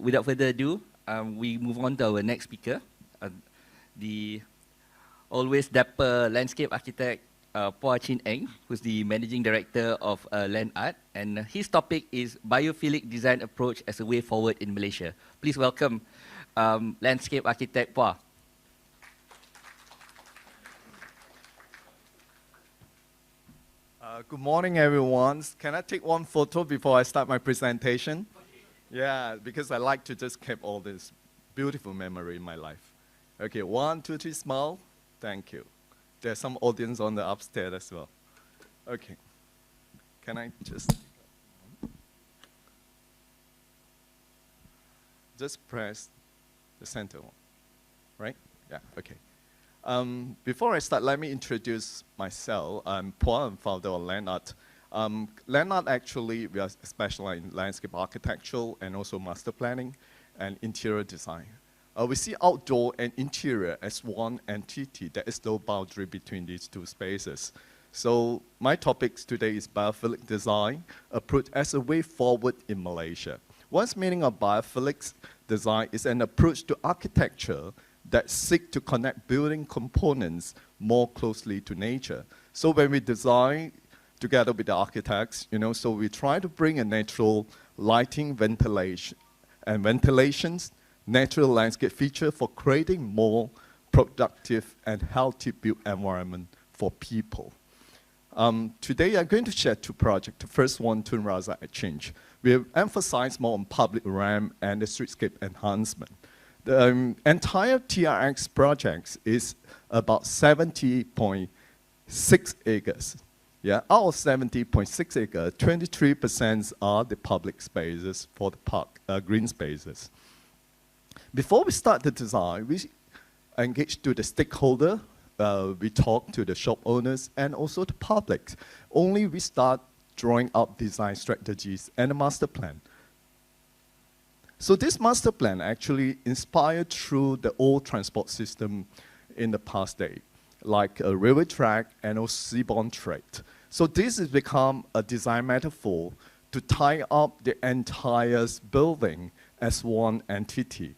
without further ado, we move on to our next speaker, the always dapper landscape architect, Phua who's the managing director of Landart, and his topic is biophilic design approach as a way forward in Malaysia. Please welcome landscape architect Phua. Good morning, everyone. Can I take one photo before I start my presentation? Yeah, because I like to just keep all this beautiful memory in my life. Okay, 1, 2, 3, smile. Thank you. There's some audience on the upstairs as well. Okay. Can I just press the center one, right? Yeah, okay. Before I start, let me introduce myself. I'm Phua, I'm founder of Landart. Landart actually, we are specialized in landscape architecture and also master planning and interior design. We see outdoor and interior as one entity. There is no boundary between these two spaces. So my topics today is biophilic design, approach as a way forward in Malaysia. What's meaning of biophilic design is an approach to architecture that seek to connect building components more closely to nature. So when we design together with the architects, so we try to bring a natural lighting, ventilation, and ventilations, natural landscape feature for creating more productive and healthy built environment for people. Today I'm going to share 2 projects. The first one, Tun Razak Exchange. We emphasize more on public realm and the streetscape enhancement. The entire TRX project is about 70.6 acres. Yeah, out of 70.6 acres, 23% are the public spaces for the park, green spaces. Before we start the design, we engage to the stakeholder. We talk to the shop owners and also the public. Only we start drawing up design strategies and a master plan. So this master plan actually inspired through the old transport system in the past day, like a railway track and also seaborne trade. So this has become a design metaphor to tie up the entire building as one entity.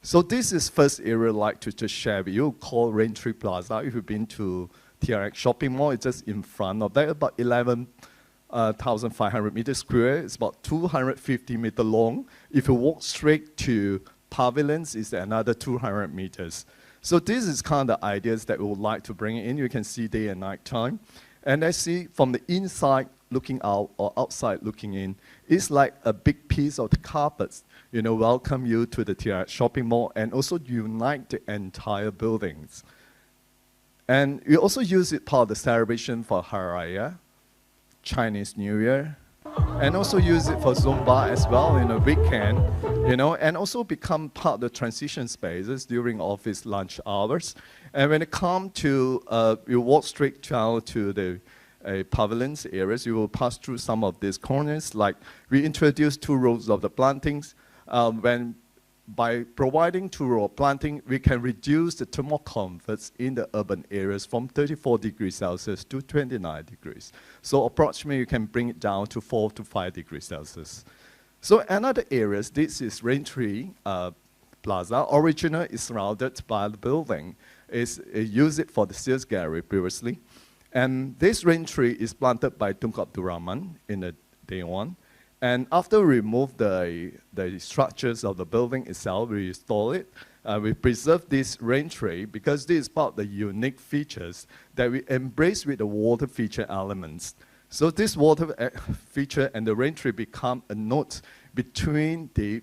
So this is first area I'd like to just share with you, called Raintree Plaza. If you've been to TRX shopping mall, it's just in front of that, about 11,500 meters square. It's about 250 meters long. If you walk straight to pavilions, it's another 200 meters. So this is kind of the ideas that we would like to bring in. You can see day and night time. And I see from the inside looking out or outside looking in, it's like a big piece of the carpets, welcome you to the TRX shopping mall and also unite the entire buildings. And we also use it part of the celebration for Hari Raya, Chinese New Year, and also use it for Zumba as well in a weekend, and also become part of the transition spaces during office lunch hours. And when it comes to, you walk straight down to the pavilions areas, you will pass through some of these corners, like we introduced 2 rows of the plantings. By providing 2 rows of planting, we can reduce the thermal comforts in the urban areas from 34 degrees Celsius to 29 degrees. So approximately you can bring it down to 4 to 5 degrees Celsius. So another areas, this is Raintree Plaza. Original is surrounded by the building. Use it for the sales gallery previously. And this Raintree is planted by Tunku Abdul Rahman in the day 1. And after we remove the structures of the building itself, we restore it. We preserve this Raintree because this is part of the unique features that we embrace with the water feature elements. So this water feature and the Raintree become a node between the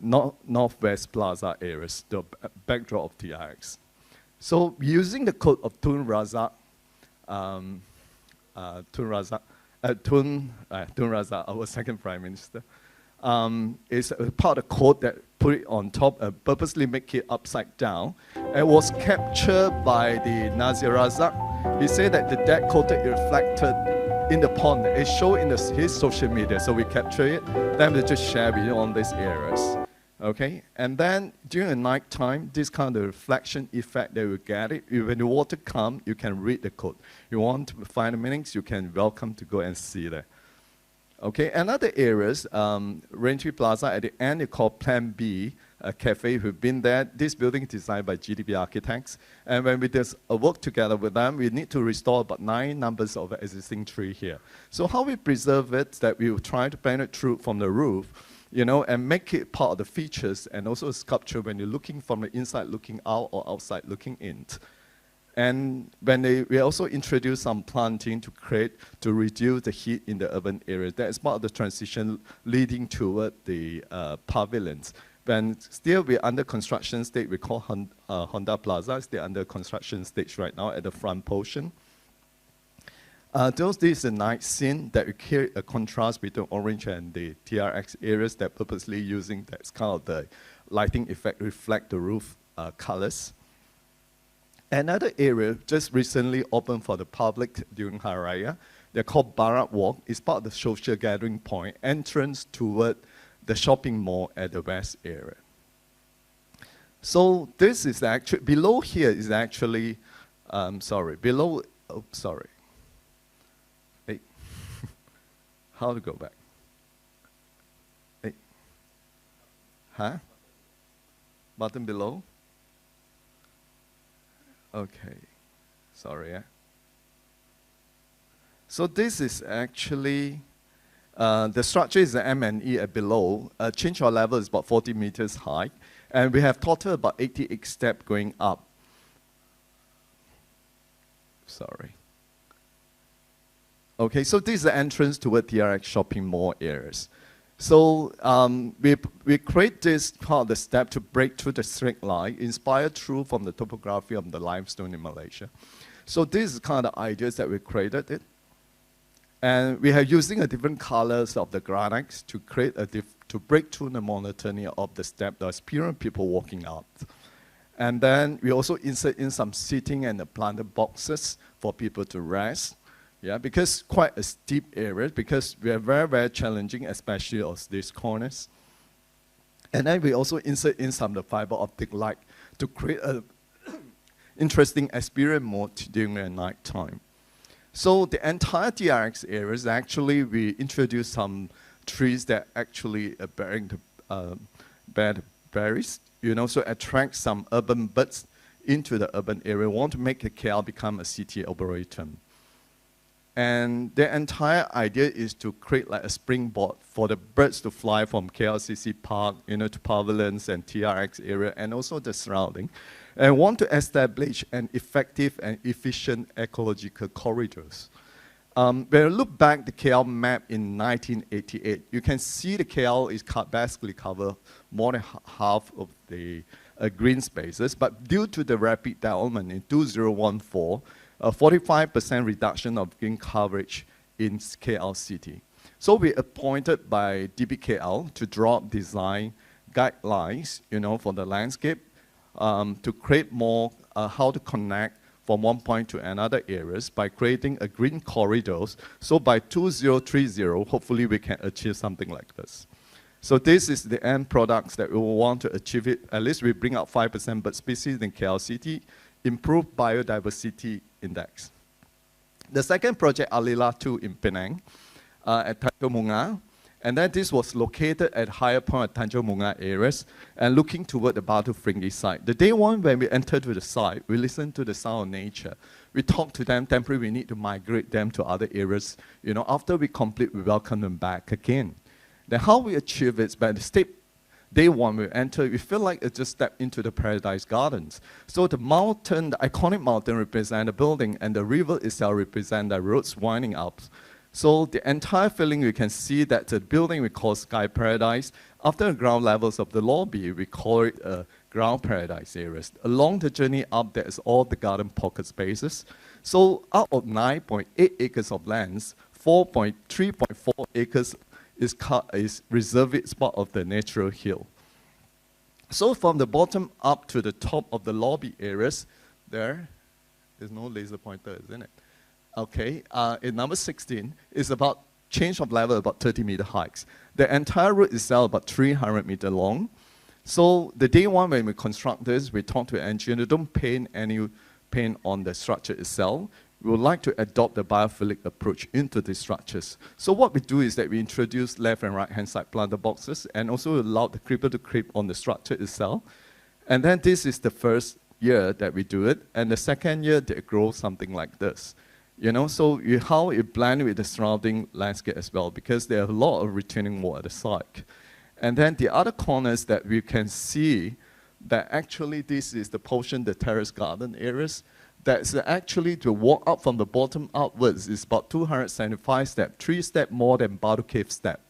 Northwest Plaza areas, the backdrop of TRX. So using the code of Tun Razak, Tun Razak, our second Prime Minister, is a part of the code that put it on top and purposely make it upside down. It was captured by the Nazir Razak. He said that the deck coated reflected in the pond. It showed in his social media, so we capture it. Then we just share with you on these areas. Okay, and then during the night time, this kind of reflection effect that you get it. When the water comes, you can read the code. You want to find the meanings, you can welcome to go and see that. Okay, another areas, Raintree Plaza at the end, they call Plan B, a cafe. Who've been there. This building is designed by GDP Architects. And when we just work together with them, we need to restore about 9 numbers of existing tree here. So how we preserve it, that we will try to plant it through from the roof, you know, and make it part of the features and also a sculpture when you're looking from the inside looking out or outside looking in. And when we also introduce some planting to reduce the heat in the urban area. That is part of the transition leading toward the pavilions. When still we're under construction stage, we call Honda Plaza. It's still under construction stage right now at the front portion. This is a night scene that we create a contrast between orange and the TRX areas that purposely using that's kind of the lighting effect reflect the roof colors. Another area just recently opened for the public during Hari Raya. They're called Barat Walk. It's part of the social gathering point, entrance toward the shopping mall at the west area. So this is actually, below here is actually, below, oh, sorry. Hey, how to go back? Hey, huh? Button below? Okay, sorry. So this is actually, the structure is the M&E at below. Change our level is about 40 meters high. And we have total about 88 steps going up. Sorry. Okay, so this is the entrance toward TRX shopping mall areas. So we create this part of the step to break through the straight line, inspired through from the topography of the limestone in Malaysia. So this is kind of the ideas that we created it. And we are using a different colors of the granites to create to break through the monotony of the step, the experience people walking out. And then we also insert in some seating and the planted boxes for people to rest. Yeah, because quite a steep area, because we are very, very challenging, especially on these corners. And then we also insert in some of the fiber optic light to create an interesting experience mode during the night time. So the entire TRX areas, actually, we introduced some trees that actually are bearing the berries, you know, so attract some urban birds into the urban area. We want to make KL become a city arboretum. And the entire idea is to create like a springboard for the birds to fly from KLCC Park, you know, to pavilions and TRX area, and also the surrounding. And want to establish an effective and efficient ecological corridors. When you look back the KL map in 1988, you can see the KL is basically cover more than half of the green spaces, but due to the rapid development in 2014, a 45% reduction of green coverage in KL city. So we appointed by DBKL to draw up design guidelines, you know, for the landscape to create more how to connect from one point to another areas by creating a green corridors. So by 2030, hopefully we can achieve something like this. So this is the end products that we want to achieve it. At least we bring out 5% bird species in KL city, improve biodiversity index. The second project, Alila 2 in Penang, at Tanjung Bunga, and then this was located at higher point at Tanjung Bunga areas and looking toward the Batu Fringi site. The day one when we entered to the site, we listened to the sound of nature. We talked to them, temporarily we need to migrate them to other areas. You know, after we complete, we welcome them back again. Then how we achieve it, by the step day one we enter, we feel like it just stepped into the paradise gardens. So the mountain, the iconic mountain represents the building, and the river itself represents the roads winding up. So the entire feeling, you can see that the building we call Sky Paradise. After the ground levels of the lobby, we call it a ground paradise areas. Along the journey up, there is all the garden pocket spaces. So out of 9.8 acres of lands, 3.4 acres is reserved as part of the natural hill. So from the bottom up to the top of the lobby areas, there's no laser pointer, isn't it? Okay, in number 16, is about change of level about 30-meter hikes. The entire route itself about 300 meter long. So the day one when we construct this, we talk to the engineer, don't paint any paint on the structure itself. we would like to adopt the biophilic approach into these structures. So what we do is that we introduce left and right-hand side planter boxes and also allow the creeper to creep on the structure itself. And then this is the first year that we do it. And the second year, they grow something like this. You know, so how it blends with the surrounding landscape as well, because there are a lot of retaining wall at the side. And then the other corners that we can see that actually this is the portion, the terrace garden areas, that's actually to walk up from the bottom upwards is about 275 steps, 3 steps more than Batu Cave step,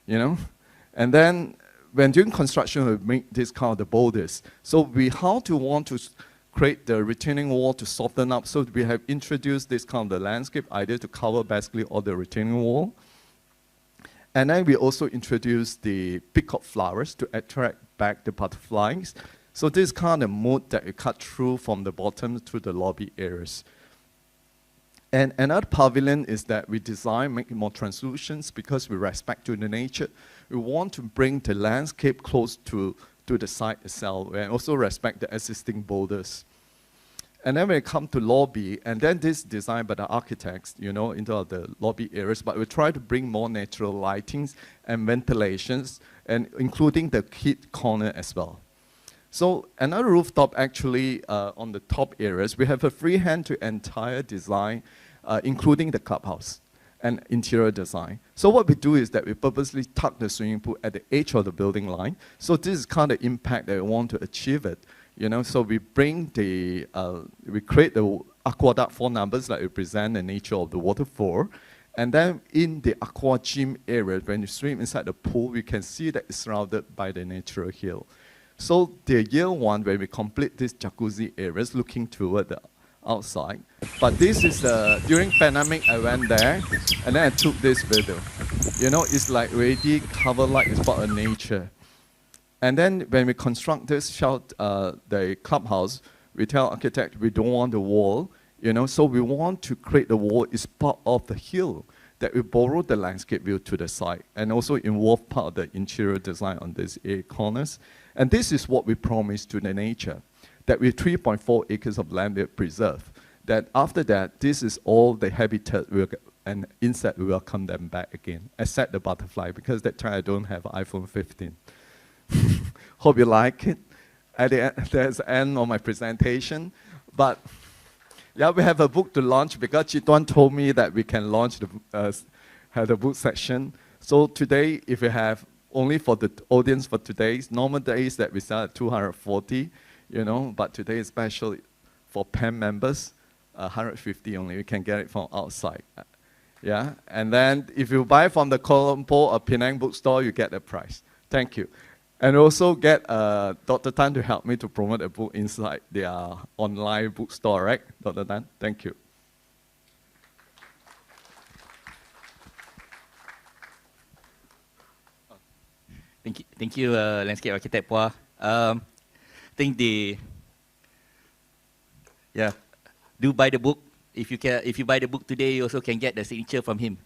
you know? And then when doing construction, we make this kind of the boulders. So we how to want to create the retaining wall to soften up. So we have introduced this kind of the landscape idea to cover basically all the retaining wall. And then we also introduced the peacock flowers to attract back the butterflies. So this kind of mood that you cut through from the bottom to the lobby areas. And another pavilion is that we design, make it more translucent because we respect to the nature. We want to bring the landscape close to the site itself and also respect the existing boulders. And then when it comes to lobby, and then this is designed by the architects, you know, into the lobby areas, but we try to bring more natural lightings and ventilations, and including the heat corner as well. So another rooftop actually on the top areas, we have a freehand to entire design, including the clubhouse and interior design. So what we do is that we purposely tuck the swimming pool at the edge of the building line. So this is kind of impact that we want to achieve it. You know, so we bring the, we create the aqueduct 4 numbers that represent the nature of the waterfall. And then in the aqua gym area, when you swim inside the pool, we can see that it's surrounded by the natural hill. So the year 1, when we complete this jacuzzi areas, looking toward the outside. But this is, during pandemic, I went there, and then I took this video. You know, it's like already covered like it's part of nature. And then when we construct this the clubhouse, we tell architect we don't want the wall, you know, so we want to create the wall is part of the hill that we borrow the landscape view to the side and also involve part of the interior design on these 8 corners. And this is what we promise to the nature, that with 3.4 acres of land we preserve, that after that, this is all the habitat and insect will welcome them back again, except the butterfly, because that time I don't have iPhone 15. Hope you like it. At the end, there's the end of my presentation. But yeah, we have a book to launch because Chitwan told me that we can launch have the book section. So today, if you have only for the audience for today's normal days that we sell at 240, you know, but today is special for PEM members, 150 only. You can get it from outside. Yeah, and then if you buy from the Kuala Lumpur or Penang bookstore, you get the price. Thank you. And also get Dr. Tan to help me to promote a book inside their online bookstore, right? Dr. Tan, thank you. Thank you, landscape architect Phua. I think do buy the book. If you buy the book today, you also can get the signature from him.